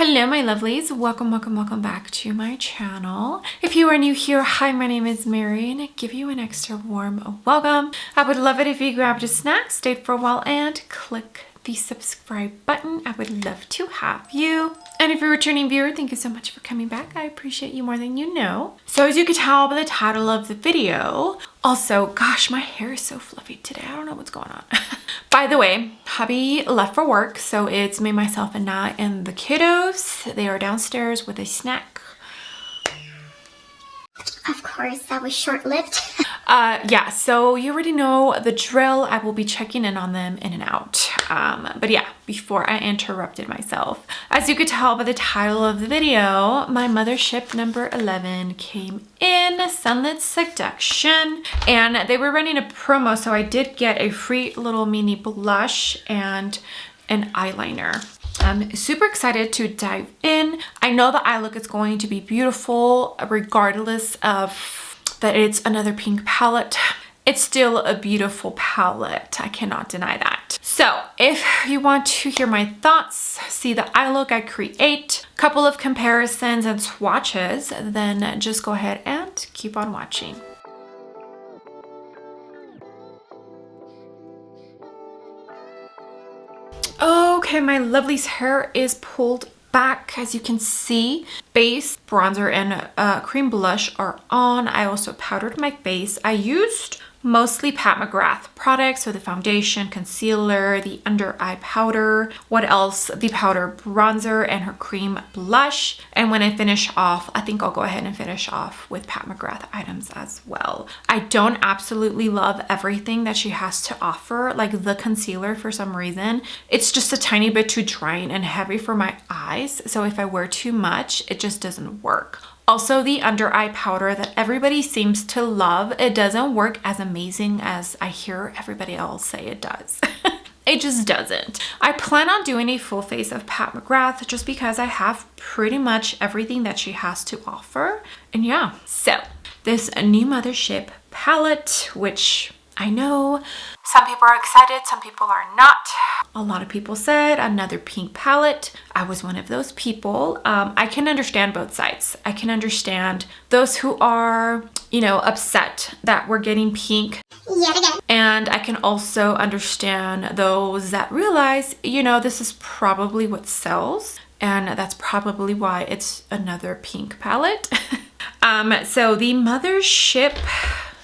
Hello my lovelies, welcome back to my channel. If you are new here, hi, my name is Mary and I give you an extra warm welcome. I would love it if you grabbed a snack, stayed for a while and click the subscribe button. I would love to have you. And if you're a returning viewer, thank you so much for coming back. I appreciate you more than you know. So as you could tell by the title of the video, also, gosh, my hair is so fluffy today. I don't know what's going on. By the way, hubby left for work, so it's me, myself, and I and the kiddos. They are downstairs with a snack. Of course, that was short-lived. Yeah, so you already know the drill. I will be checking in on them in and out. But yeah, before I interrupted myself, as you could tell by the title of the video, my mothership number 11 came in, Sunlit Seduction, and they were running a promo, so I did get a free little mini blush and an eyeliner. I'm super excited to dive in. I know the eye look is going to be beautiful regardless of that it's another pink palette. It's still a beautiful palette. I cannot deny that. So if you want to hear my thoughts, see the eye look I create, a couple of comparisons and swatches, then just go ahead and keep on watching. Okay, my lovely's hair is pulled back. As you can see, base, bronzer, and cream blush are on. I also powdered my face. I used mostly Pat McGrath products, so the foundation, concealer, the under eye powder, what else? The powder bronzer and her cream blush. And when I finish off, I think I'll go ahead and finish off with Pat McGrath items as well. I don't absolutely love everything that she has to offer, like the concealer for some reason. It's just a tiny bit too drying and heavy for my eyes. So if I wear too much, it just doesn't work. Also, the under eye powder that everybody seems to love, it doesn't work as amazing as I hear everybody else say it does. It just doesn't. I plan on doing a full face of Pat McGrath just because I have pretty much everything that she has to offer. And yeah, so this new mothership palette, which I know some people are excited, some people are not. A lot of people said another pink palette. I was one of those people. I can understand both sides. I can understand those who are, upset that we're getting pink Yet again. And I can also understand those that realize, this is probably what sells. And that's probably why it's another pink palette. So the mothership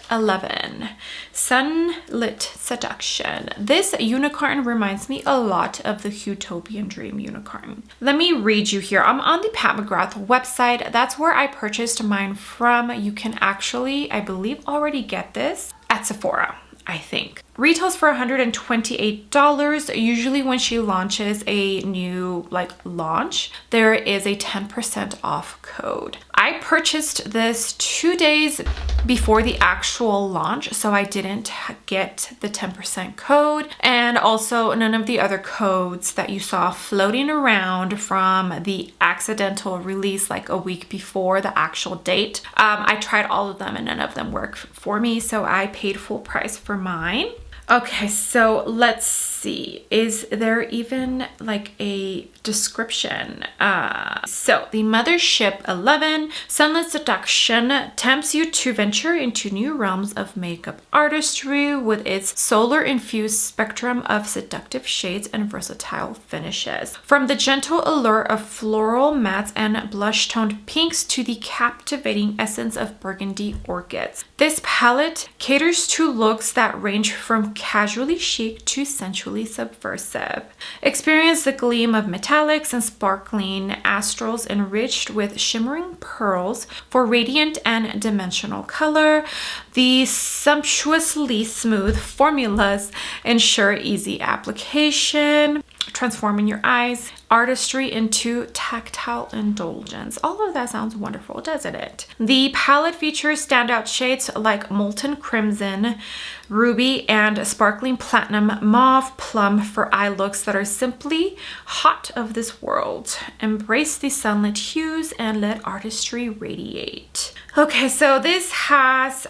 11, Sunlit Seduction. This unicorn reminds me a lot of the Utopian Dream unicorn. Let me read you here. I'm on the Pat McGrath website. That's where I purchased mine from. You can actually, I believe, already get this at Sephora, I think. Retails for $128. Usually when she launches a new launch, there is a 10% off code. I purchased this 2 days before the actual launch, so I didn't get the 10% code, and also none of the other codes that you saw floating around from the accidental release like a week before the actual date. I tried all of them and none of them worked for me, so I paid full price for mine. Okay, so let's see. Is there even a description? So the mothership 11, Sunlit Seduction, tempts you to venture into new realms of makeup artistry with its solar-infused spectrum of seductive shades and versatile finishes. From the gentle allure of floral mattes and blush-toned pinks to the captivating essence of burgundy orchids, this palette caters to looks that range from casually chic to sensually subversive. Experience the gleam of metallics and sparkling astrals enriched with shimmering pearls for radiant and dimensional color. The sumptuously smooth formulas ensure easy application, transforming your eyes, artistry into tactile indulgence. All of that sounds wonderful, doesn't it? The palette features standout shades like molten crimson, ruby, and sparkling platinum mauve plum for eye looks that are simply hot of this world. Embrace the sunlit hues and let artistry radiate. Okay, so this has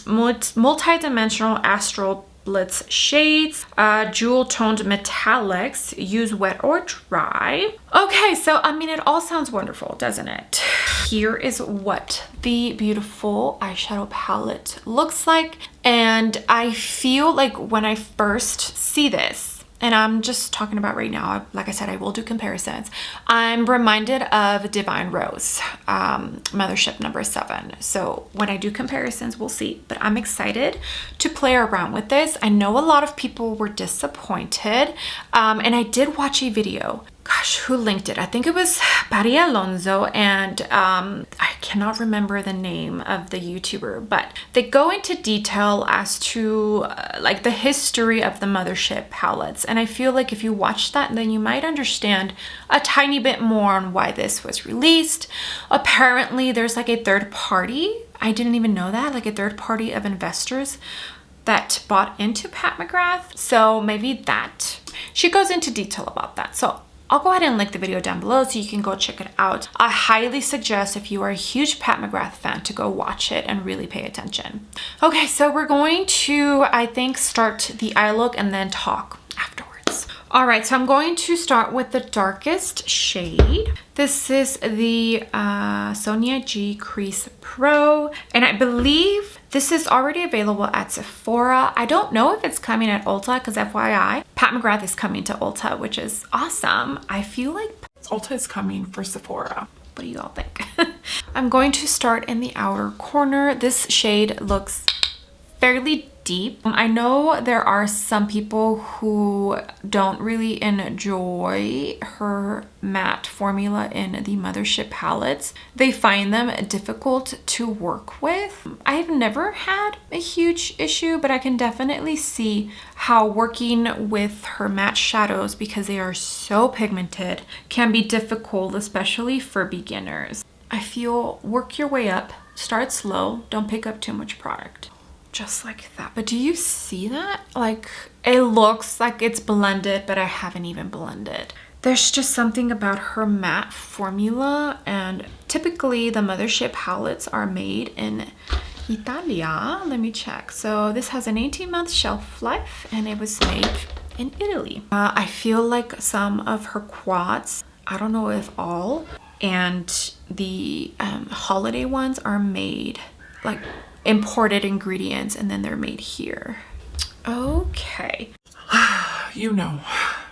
multi-dimensional astral Blitz shades, jewel toned metallics, use wet or dry. Okay, so I mean, it all sounds wonderful, doesn't it? Here is what the beautiful eyeshadow palette looks like. And I feel like when I first see this, and I'm just talking about right now, like I said, I will do comparisons, I'm reminded of Divine Rose, Mothership number 7. So when I do comparisons, we'll see. But I'm excited to play around with this. I know a lot of people were disappointed. And I did watch a video. Gosh, who linked it? I think it was Patty Alonso, and I cannot remember the name of the YouTuber, but they go into detail as to like the history of the Mothership palettes. And I feel like if you watch that, then you might understand a tiny bit more on why this was released. Apparently, there's like a third party. I didn't even know that, like a third party of investors that bought into Pat McGrath. So maybe that. She goes into detail about that. So I'll go ahead and link the video down below so you can go check it out. I highly suggest, if you are a huge Pat McGrath fan, to go watch it and really pay attention. Okay, so we're going to, I think, start the eye look and then talk afterwards. All right, so I'm going to start with the darkest shade. This is the Sonia G Crease Pro, and I believe this is already available at Sephora. I don't know if it's coming at Ulta, because FYI, Pat McGrath is coming to Ulta, which is awesome. I feel like Ulta is coming for Sephora. What do you all think? I'm going to start in the outer corner. This shade looks fairly deep. I know there are some people who don't really enjoy her matte formula in the Mothership palettes. They find them difficult to work with. I've never had a huge issue, but I can definitely see how working with her matte shadows, because they are so pigmented, can be difficult, especially for beginners. I feel work your way up, start slow, don't pick up too much product. Just like that. But do you see that? Like, it looks like it's blended, but I haven't even blended. There's just something about her matte formula, and typically the Mothership palettes are made in Italia. Let me check. So this has an 18-month shelf life, and it was made in Italy. I feel like some of her quads, I don't know if all, and the holiday ones are made like imported ingredients, and then they're made here. Okay. You know,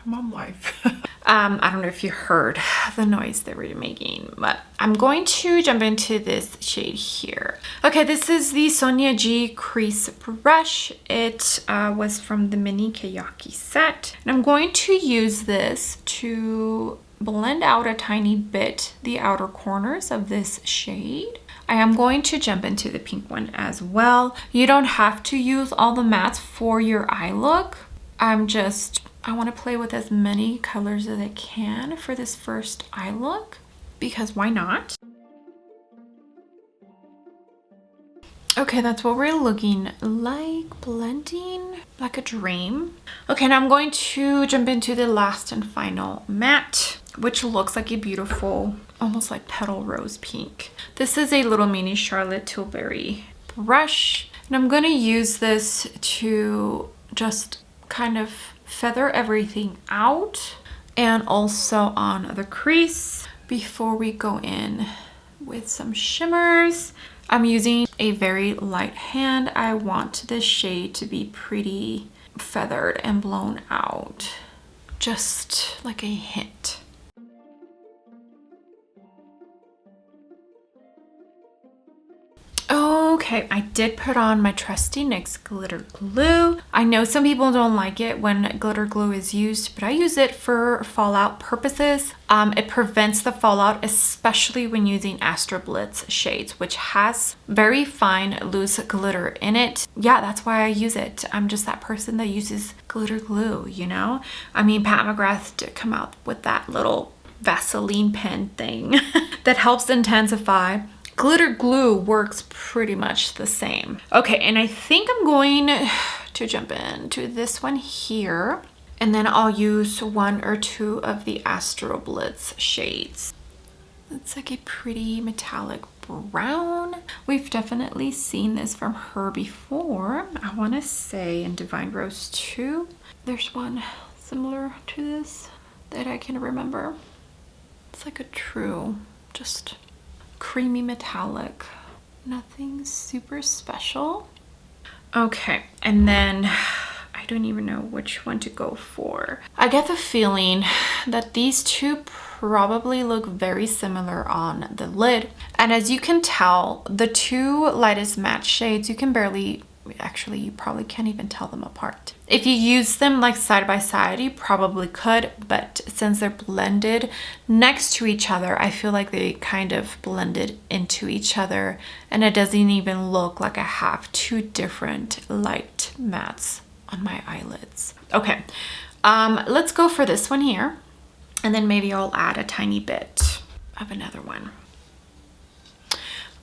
mom life. I don't know if you heard the noise that we're making, but I'm going to jump into this shade here. Okay, this is the Sonia G Crease Brush. It was from the mini Kayaki set. And I'm going to use this to blend out a tiny bit the outer corners of this shade. I am going to jump into the pink one as well. You don't have to use all the mattes for your eye look. I want to play with as many colors as I can for this first eye look, because why not? Okay, that's what we're looking like, blending like a dream. Okay, now I'm going to jump into the last and final matte, which looks like a beautiful, almost like petal rose pink. This is a little mini Charlotte Tilbury brush, and I'm going to use this to just kind of feather everything out, and also on the crease before we go in with some shimmers. I'm using a very light hand. I want this shade to be pretty feathered and blown out, just like a hint. Okay, I did put on my trusty NYX glitter glue. I know some people don't like it when glitter glue is used, but I use it for fallout purposes. It prevents the fallout, especially when using Astro Blitz shades, which has very fine loose glitter in it. Yeah, that's why I use it. I'm just that person that uses glitter glue, you know? I mean, Pat McGrath did come out with that little Vaseline pen thing that helps intensify. Glitter glue works pretty much the same. Okay, and I think I'm going to jump into this one here, and then I'll use one or two of the Astro Blitz shades. It's like a pretty metallic brown. We've definitely seen this from her before. I want to say in Divine Rose 2, there's one similar to this that I can remember. It's like a true, just creamy metallic. Nothing super special. Okay, and then I don't even know which one to go for. I get the feeling that these two probably look very similar on the lid. And as you can tell, the two lightest matte shades, you can barely, actually you probably can't even tell them apart. If you use them like side by side, you probably could, but since they're blended next to each other, I feel like they kind of blended into each other, and it doesn't even look like I have two different light mattes on my eyelids. Okay, let's go for this one here, and then maybe I'll add a tiny bit of another one.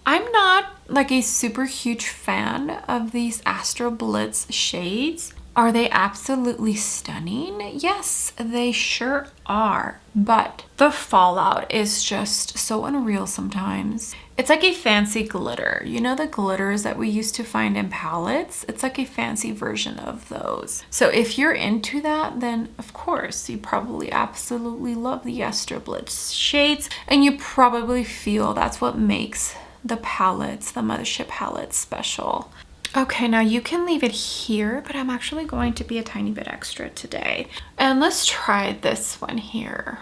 I'm not like a super huge fan of these Astro Blitz shades. Are they absolutely stunning? Yes, they sure are, but the fallout is just so unreal sometimes. It's like a fancy glitter. You know the glitters that we used to find in palettes? It's like a fancy version of those. So if you're into that, then of course you probably absolutely love the Astro Blitz shades, and you probably feel that's what makes the palettes, the Mothership palettes, special. Okay, now you can leave it here, but I'm actually going to be a tiny bit extra today. And let's try this one here.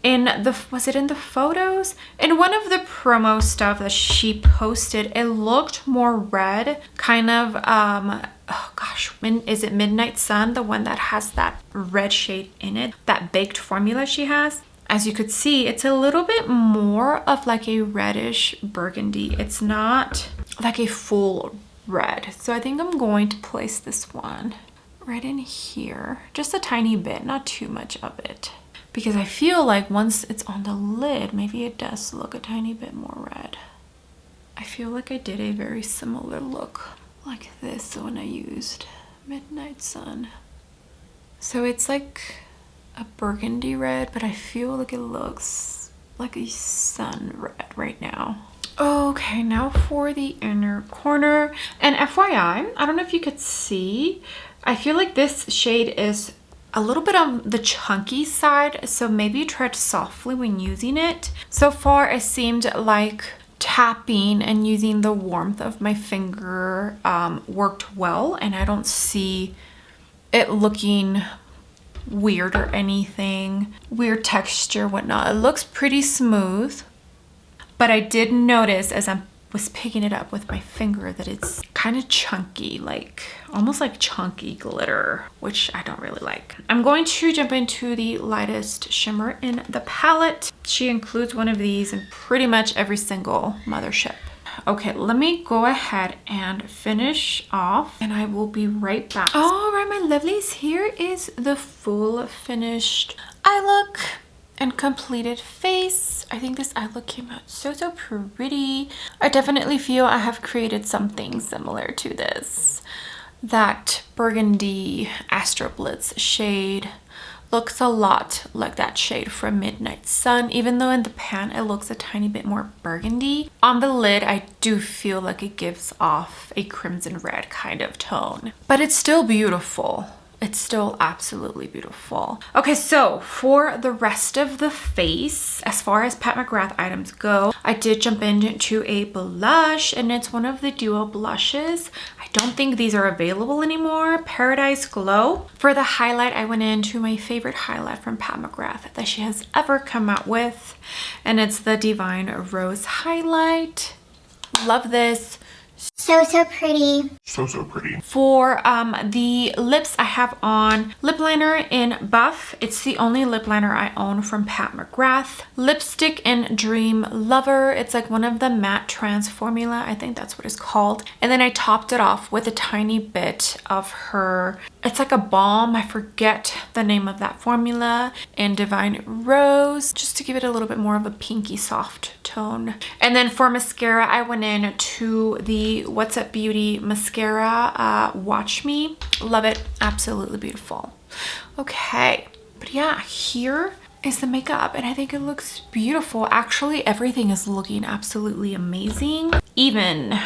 Was it in the photos? In one of the promo stuff that she posted, it looked more red, kind of, oh gosh, is it Midnight Sun? The one that has that red shade in it, that baked formula she has. As you could see, it's a little bit more of like a reddish burgundy. It's not like a full red. So I think I'm going to place this one right in here. Just a tiny bit, not too much of it. Because I feel like once it's on the lid, maybe it does look a tiny bit more red. I feel like I did a very similar look like this when I used Midnight Sun. So it's like a burgundy red, but I feel like it looks like a sun red right now. Okay, now for the inner corner. And FYI, I don't know if you could see, I feel like this shade is a little bit on the chunky side, so maybe tread softly when using it. So far, it seemed like tapping and using the warmth of my finger worked well, and I don't see it looking weird or anything, weird texture, whatnot. It looks pretty smooth, but I did notice as I was picking it up with my finger that it's kind of chunky, like almost like chunky glitter, which I don't really like. I'm going to jump into the lightest shimmer in the palette. She includes one of these in pretty much every single Mothership. Okay, let me go ahead and finish off, and I will be right back. All right, my lovelies, here is the full finished eye look and completed face. I think this eye look came out so pretty. I definitely feel I have created something similar to this. That burgundy Astro Blitz shade looks a lot like that shade from Midnight Sun, even though in the pan it looks a tiny bit more burgundy. On the lid, I do feel like it gives off a crimson red kind of tone, but it's still beautiful. It's still absolutely beautiful. Okay, so for the rest of the face, as far as Pat McGrath items go, I did jump into a blush, and it's one of the duo blushes. I don't think these are available anymore. Paradise Glow. For the highlight, I went into my favorite highlight from Pat McGrath that she has ever come out with, and it's the Divine Rose highlight. Love this. So pretty. So pretty. For the lips, I have on lip liner in Buff. It's the only lip liner I own from Pat McGrath. Lipstick in Dream Lover. It's like one of the matte trans formula. I think that's what it's called. And then I topped it off with a tiny bit of her, it's like a balm. I forget the name of that formula. In Divine Rose, just to give it a little bit more of a pinky soft tone. And then for mascara, I went in to the What's Up Beauty mascara, Watch Me. Love it. Absolutely beautiful. Okay, but yeah, here is the makeup, and I think it looks beautiful. Actually, everything is looking absolutely amazing. Even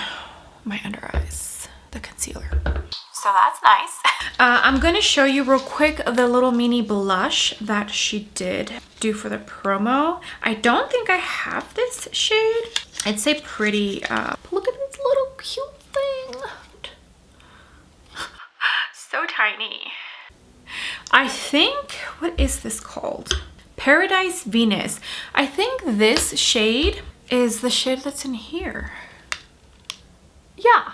my under eyes, the concealer. So that's nice. I'm gonna show you real quick the little mini blush that she did do for the promo. I don't think I have this shade. It's a pretty, look at this little cute thing. So tiny. I think, what is this called? Paradise Venus. I think this shade is the shade that's in here. Yeah.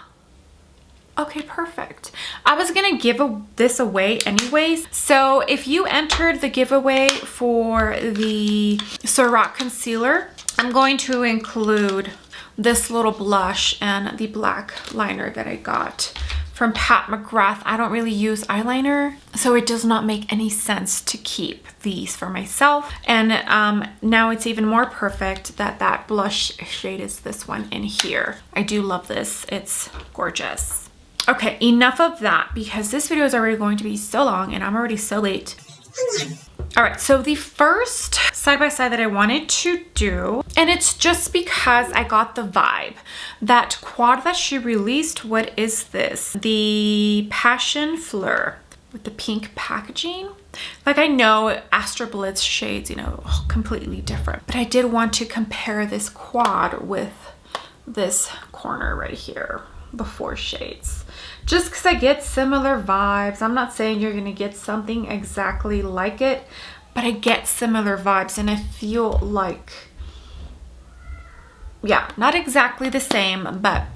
Okay, perfect. I was gonna give this away anyways. So if you entered the giveaway for the Ciroc concealer, I'm going to include this little blush and the black liner that I got from Pat McGrath. I don't really use eyeliner, so it does not make any sense to keep these for myself. And now it's even more perfect that that blush shade is this one in here. I do love this. It's gorgeous. Okay, enough of that because this video is already going to be so long and I'm already so late. All right, so the first side-by-side that I wanted to do, and it's just because I got the vibe, that quad that she released, what is this? The Passion Fleur with the pink packaging. Like, I know Astro Blitz shades, you know, completely different, but I did want to compare this quad with this corner right here, the 4 shades. Just because I get similar vibes. I'm not saying you're gonna get something exactly like it, but I get similar vibes and I feel like, yeah, not exactly the same, but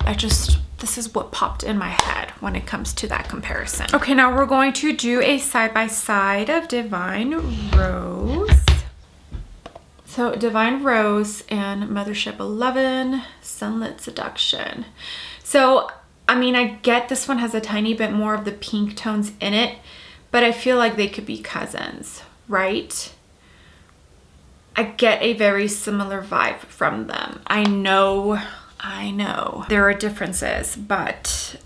this is what popped in my head when it comes to that comparison. Okay, now we're going to do a side-by-side of Divine Rose. So Divine Rose and Mothership XI, Sunlit Seduction. So I mean, I get this one has a tiny bit more of the pink tones in it, but I feel like they could be cousins, right? I get a very similar vibe from them. I know there are differences, but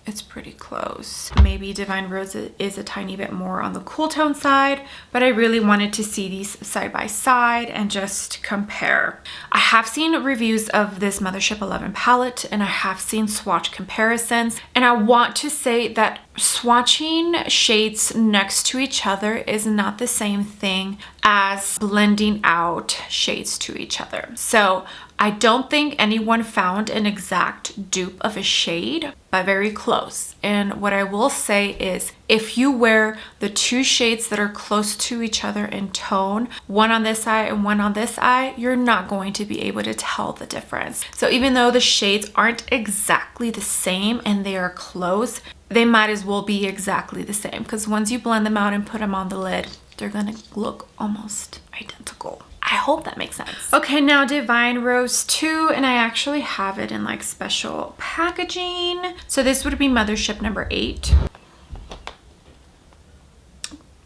it's pretty close. Maybe Divine Rose is a tiny bit more on the cool tone side, but I really wanted to see these side by side and just compare. I have seen reviews of this Mothership XI palette and I have seen swatch comparisons, and I want to say that swatching shades next to each other is not the same thing as blending out shades to each other. So I don't think anyone found an exact dupe of a shade, but very close. And what I will say is, if you wear the 2 shades that are close to each other in tone, one on this eye and one on this eye, you're not going to be able to tell the difference. So even though the shades aren't exactly the same and they are close, they might as well be exactly the same, because once you blend them out and put them on the lid, they're gonna look almost identical. I hope that makes sense. Okay, now Divine Rose 2, and I actually have it in like special packaging. So this would be Mothership number 8.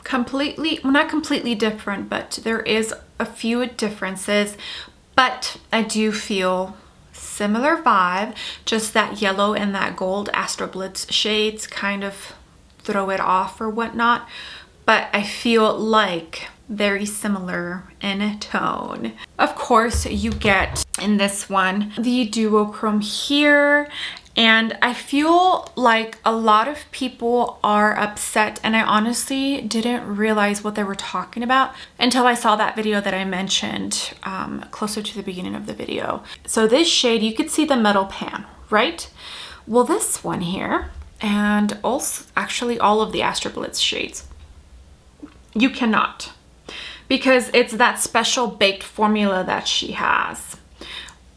Completely, well, not completely different, but there is a few differences, but I do feel similar vibe, just that yellow and that gold Astro Blitz shades kind of throw it off or whatnot, but I feel like very similar in tone. Of course, you get in this one the duochrome here, and I feel like a lot of people are upset, and I honestly didn't realize what they were talking about until I saw that video that I mentioned closer to the beginning of the video. So this shade, you could see the metal pan, right? Well, this one here, and also actually all of the Astro Blitz shades, you cannot, because it's that special baked formula that she has.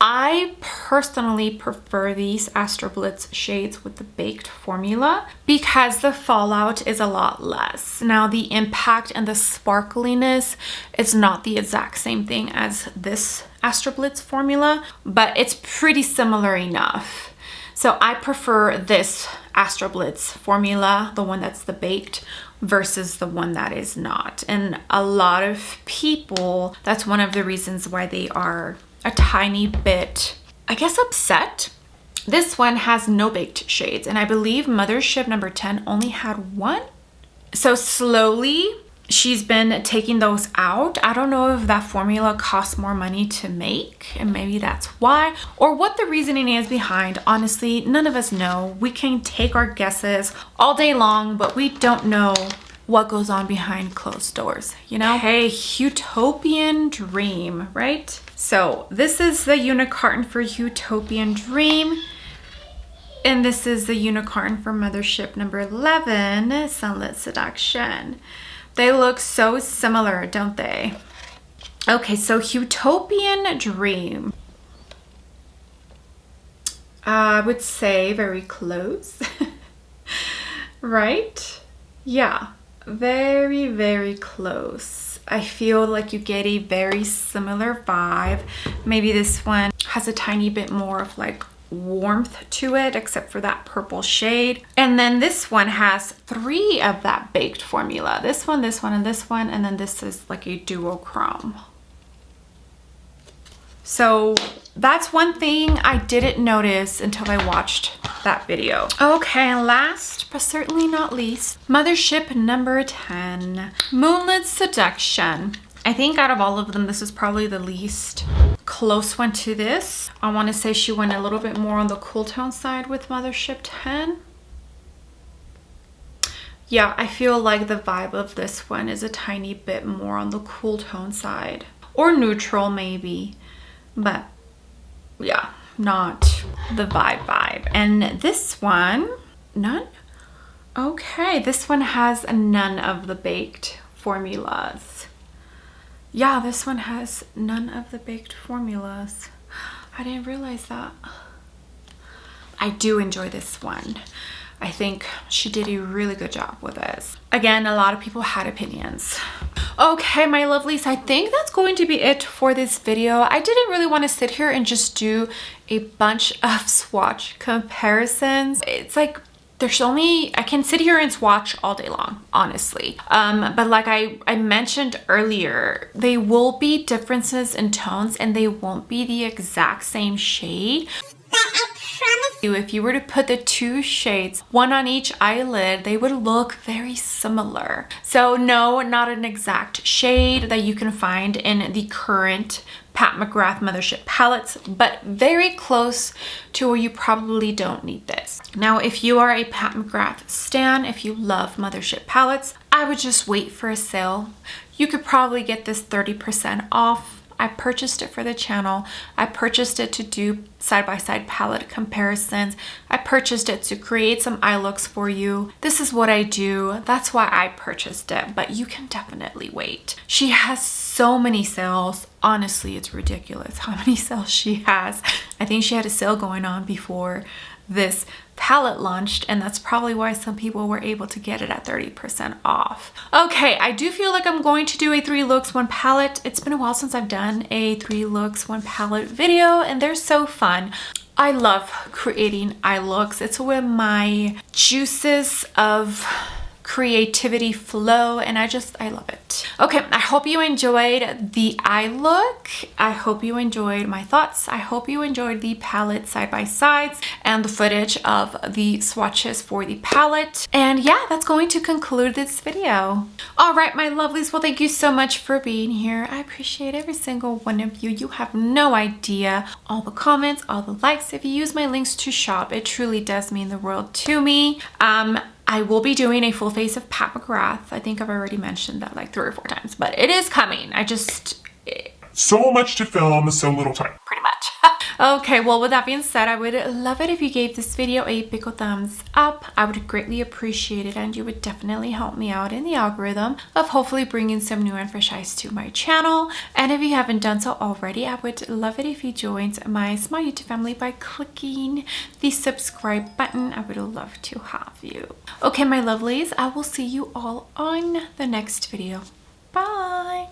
I personally prefer these Astro Blitz shades with the baked formula because the fallout is a lot less. Now, the impact and the sparkliness is not the exact same thing as this Astro Blitz formula, but it's pretty similar enough. So I prefer this Astro Blitz formula, the one that's the baked, versus the one that is not. And a lot of people, that's one of the reasons why they are a tiny bit, I guess, upset. This one has no baked shades, and I believe Mothership number 10 only had one. So slowly she's been taking those out. I don't know if that formula costs more money to make, and maybe that's why, or what the reasoning is behind. Honestly, none of us know. We can take our guesses all day long, but we don't know what goes on behind closed doors, you know? Hey, Utopian Dream, right? So this is the unicorn for Utopian Dream. And this is the unicorn for Mothership number 11, Sunlit Seduction. They look so similar, don't they? Okay, so Utopian Dream. I would say very close, right? Yeah, very, very close. I feel like you get a very similar vibe. Maybe this one has a tiny bit more of like warmth to it, except for that purple shade. And then this one has 3 of that baked formula. This one, and this one, and then this is like a duochrome. So that's one thing I didn't notice until I watched that video. Okay, and last but certainly not least, Mothership number 10, Sunlit Seduction. I think out of all of them, this is probably the least close one to this. I want to say she went a little bit more on the cool tone side with Mothership 10. Yeah, I feel like the vibe of this one is a tiny bit more on the cool tone side, or neutral maybe, but yeah, not the vibe. And this one, none? Okay, this one has none of the baked formulas. Yeah, this one has none of the baked formulas. I didn't realize that. I do enjoy this one. I think she did a really good job with this. Again, a lot of people had opinions. Okay, my lovelies, I think that's going to be it for this video. I didn't really want to sit here and just do a bunch of swatch comparisons. It's like, I can sit here and swatch all day long, honestly. But like I mentioned earlier, they will be differences in tones and they won't be the exact same shade. If you were to put the 2 shades, one on each eyelid, they would look very similar. So no, not an exact shade that you can find in the current Pat McGrath Mothership palettes, but very close to where you probably don't need this. Now, if you are a Pat McGrath stan, if you love Mothership palettes, I would just wait for a sale. You could probably get this 30% off. I purchased it for the channel. I purchased it to do side-by-side palette comparisons. I purchased it to create some eye looks for you. This is what I do. That's why I purchased it, but you can definitely wait. She has so many sales. Honestly, it's ridiculous how many sales she has. I think she had a sale going on before this palette launched, and that's probably why some people were able to get it at 30% off. Okay, I do feel like I'm going to do a 3 looks 1 palette. It's been a while since I've done a 3 looks 1 palette video, and they're so fun. I love creating eye looks. It's where my juices of creativity flow, and I love it. Okay, I hope you enjoyed the eye look. I hope you enjoyed my thoughts. I hope you enjoyed the palette side by sides and the footage of the swatches for the palette. And yeah, that's going to conclude this video. All right, my lovelies, well, thank you so much for being here. I appreciate every single one of you. You have no idea. All the comments, all the likes. If you use my links to shop, it truly does mean the world to me. I will be doing a full face of Pat McGrath. I think I've already mentioned that like 3 or 4 times, but it is coming. So much to film, so little time. Pretty much. Okay, well, with that being said, I would love it if you gave this video a big ol' thumbs up. I would greatly appreciate it, and you would definitely help me out in the algorithm of hopefully bringing some new and fresh eyes to my channel. And if you haven't done so already, I would love it if you joined my small YouTube family by clicking the subscribe button. I would love to have you. Okay, my lovelies, I will see you all on the next video. Bye!